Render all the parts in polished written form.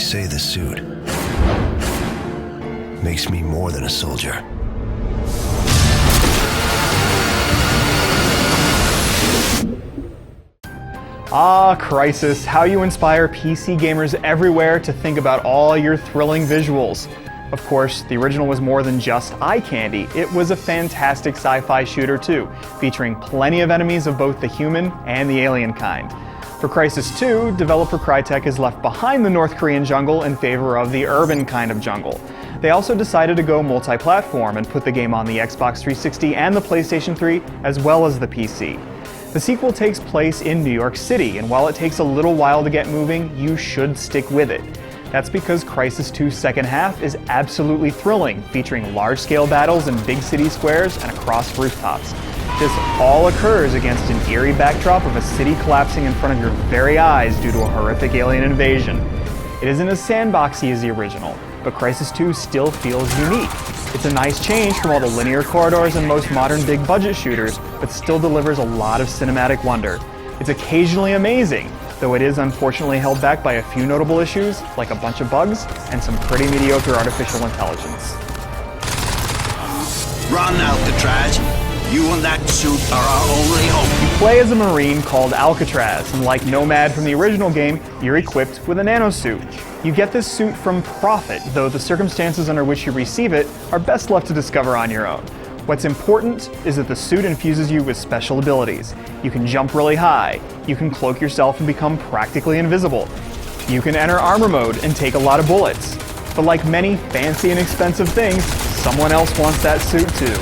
say the suit makes me more than a soldier. Ah, Crysis, how you inspire PC gamers everywhere to think about all your thrilling visuals. Of course, the original was more than just eye candy. It was a fantastic sci-fi shooter too, featuring plenty of enemies of both the human and the alien kind. For Crysis 2, developer Crytek has left behind the North Korean jungle in favor of the urban kind of jungle. They also decided to go multi-platform and put the game on the Xbox 360 and the PlayStation 3, as well as the PC. The sequel takes place in New York City, and while it takes a little while to get moving, you should stick with it. That's because Crysis 2's second half is absolutely thrilling, featuring large-scale battles in big city squares and across rooftops. This all occurs against an eerie backdrop of a city collapsing in front of your very eyes due to a horrific alien invasion. It isn't as sandboxy as the original, but Crysis 2 still feels unique. It's a nice change from all the linear corridors and most modern big-budget shooters, but still delivers a lot of cinematic wonder. It's occasionally amazing, though it is unfortunately held back by a few notable issues, like a bunch of bugs and some pretty mediocre artificial intelligence. Run, Alcatraz! You and that suit are our only hope. You play as a Marine called Alcatraz, and like Nomad from the original game, you're equipped with a nanosuit. You get this suit from Prophet, though the circumstances under which you receive it are best left to discover on your own. What's important is that the suit infuses you with special abilities. You can jump really high, you can cloak yourself and become practically invisible. You can enter armor mode and take a lot of bullets. But like many fancy and expensive things, someone else wants that suit too.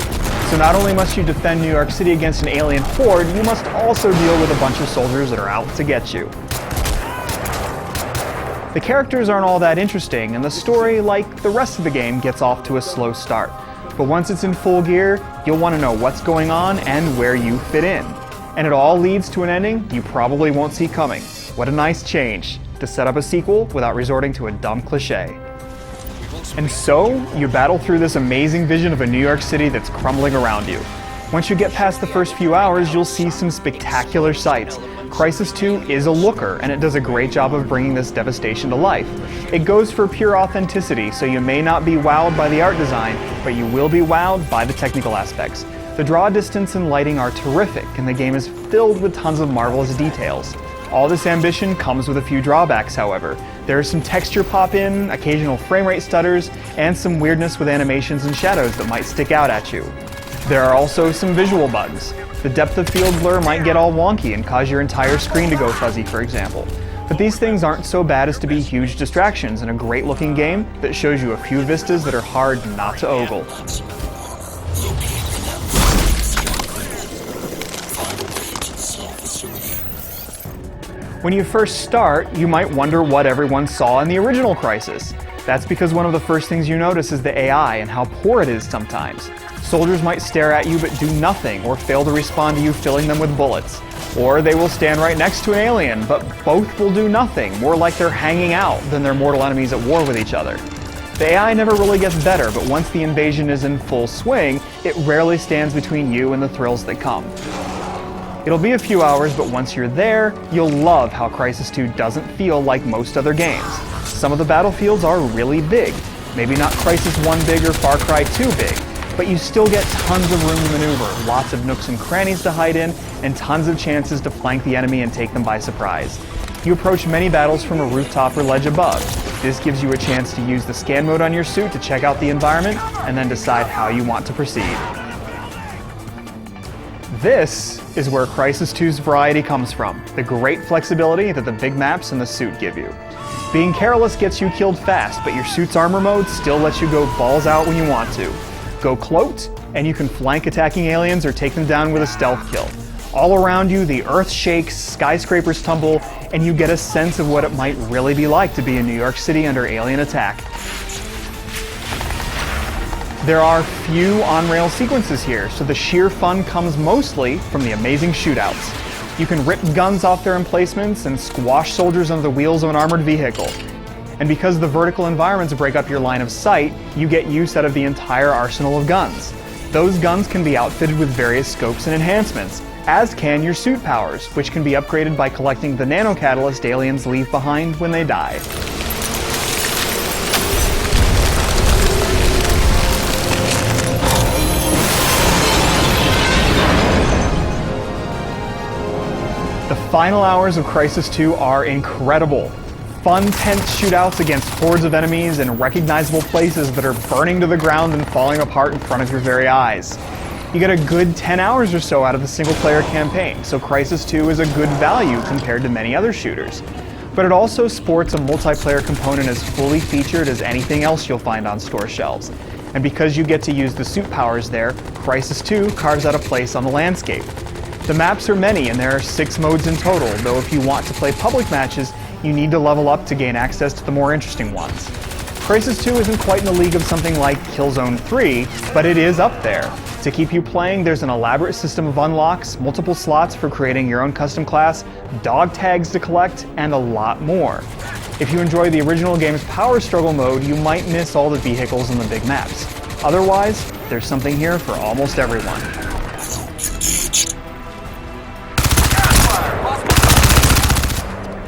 So not only must you defend New York City against an alien horde, you must also deal with a bunch of soldiers that are out to get you. The characters aren't all that interesting, and the story, like the rest of the game, gets off to a slow start. But once it's in full gear, you'll want to know what's going on and where you fit in. And it all leads to an ending you probably won't see coming. What a nice change, to set up a sequel without resorting to a dumb cliche. And so, you battle through this amazing vision of a New York City that's crumbling around you. Once you get past the first few hours, you'll see some spectacular sights. Crysis 2 is a looker, and it does a great job of bringing this devastation to life. It goes for pure authenticity, so you may not be wowed by the art design, but you will be wowed by the technical aspects. The draw distance and lighting are terrific, and the game is filled with tons of marvelous details. All this ambition comes with a few drawbacks, however. There is some texture pop-in, occasional frame rate stutters, and some weirdness with animations and shadows that might stick out at you. There are also some visual bugs. The depth of field blur might get all wonky and cause your entire screen to go fuzzy, for example. But these things aren't so bad as to be huge distractions in a great-looking game that shows you a few vistas that are hard not to ogle. When you first start, you might wonder what everyone saw in the original Crysis. That's because one of the first things you notice is the AI and how poor it is sometimes. Soldiers might stare at you but do nothing, or fail to respond to you filling them with bullets. Or they will stand right next to an alien, but both will do nothing, more like they're hanging out than they're mortal enemies at war with each other. The AI never really gets better, but once the invasion is in full swing, it rarely stands between you and the thrills that come. It'll be a few hours, but once you're there, you'll love how Crysis 2 doesn't feel like most other games. Some of the battlefields are really big. Maybe not Crysis 1 big or Far Cry 2 big, but you still get tons of room to maneuver, lots of nooks and crannies to hide in, and tons of chances to flank the enemy and take them by surprise. You approach many battles from a rooftop or ledge above. This gives you a chance to use the scan mode on your suit to check out the environment, and then decide how you want to proceed. This is where Crysis 2's variety comes from, the great flexibility that the big maps and the suit give you. Being careless gets you killed fast, but your suit's armor mode still lets you go balls out when you want to. Go cloaked, and you can flank attacking aliens or take them down with a stealth kill. All around you, the earth shakes, skyscrapers tumble, and you get a sense of what it might really be like to be in New York City under alien attack. There are few on-rail sequences here, so the sheer fun comes mostly from the amazing shootouts. You can rip guns off their emplacements and squash soldiers under the wheels of an armored vehicle. And because the vertical environments break up your line of sight, you get use out of the entire arsenal of guns. Those guns can be outfitted with various scopes and enhancements, as can your suit powers, which can be upgraded by collecting the nanocatalyst aliens leave behind when they die. There are few on-rail sequences here, so the sheer fun comes mostly from the amazing shootouts. You can rip guns off their emplacements and squash soldiers under the wheels of an armored vehicle. And because the vertical environments break up your line of sight, you get use out of the entire arsenal of guns. As can your suit powers, which can be upgraded by collecting the nanocatalyst aliens leave behind when they die. The final hours of Crysis 2 are incredible. Fun, tense shootouts against hordes of enemies in recognizable places that are burning to the ground and falling apart in front of your very eyes. You get a good 10 hours or so out of the single-player campaign, so Crysis 2 is a good value compared to many other shooters. But it also sports a multiplayer component as fully featured as anything else you'll find on store shelves. And because you get to use the suit powers there, Crysis 2 carves out a place on the landscape. The maps are many, and there are 6 modes in total, though if you want to play public matches, you need to level up to gain access to the more interesting ones. Crysis 2 isn't quite in the league of something like Killzone 3, but it is up there. To keep you playing, there's an elaborate system of unlocks, multiple slots for creating your own custom class, dog tags to collect, and a lot more. If you enjoy the original game's power struggle mode, you might miss all the vehicles and the big maps. Otherwise, there's something here for almost everyone.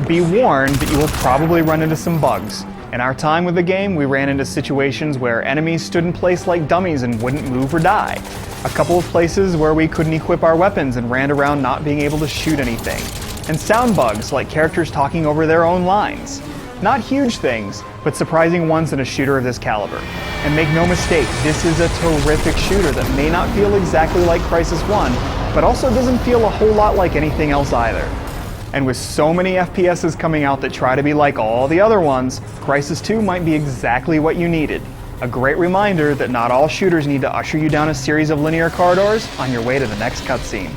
Be warned that you will probably run into some bugs. In our time with the game, we ran into situations where enemies stood in place like dummies and wouldn't move or die. A couple of places where we couldn't equip our weapons and ran around not being able to shoot anything. And sound bugs, like characters talking over their own lines. Not huge things, but surprising ones in a shooter of this caliber. And make no mistake, this is a terrific shooter that may not feel exactly like Crysis 1, but also doesn't feel a whole lot like anything else either. And with so many FPSs coming out that try to be like all the other ones, Crysis 2 might be exactly what you needed. A great reminder that not all shooters need to usher you down a series of linear corridors on your way to the next cutscene.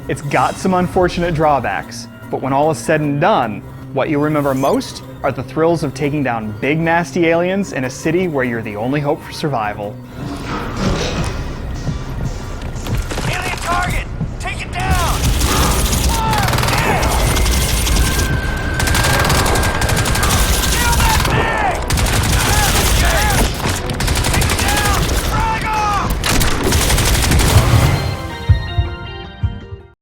It's got some unfortunate drawbacks, but when all is said and done, what you'll remember most are the thrills of taking down big nasty aliens in a city where you're the only hope for survival.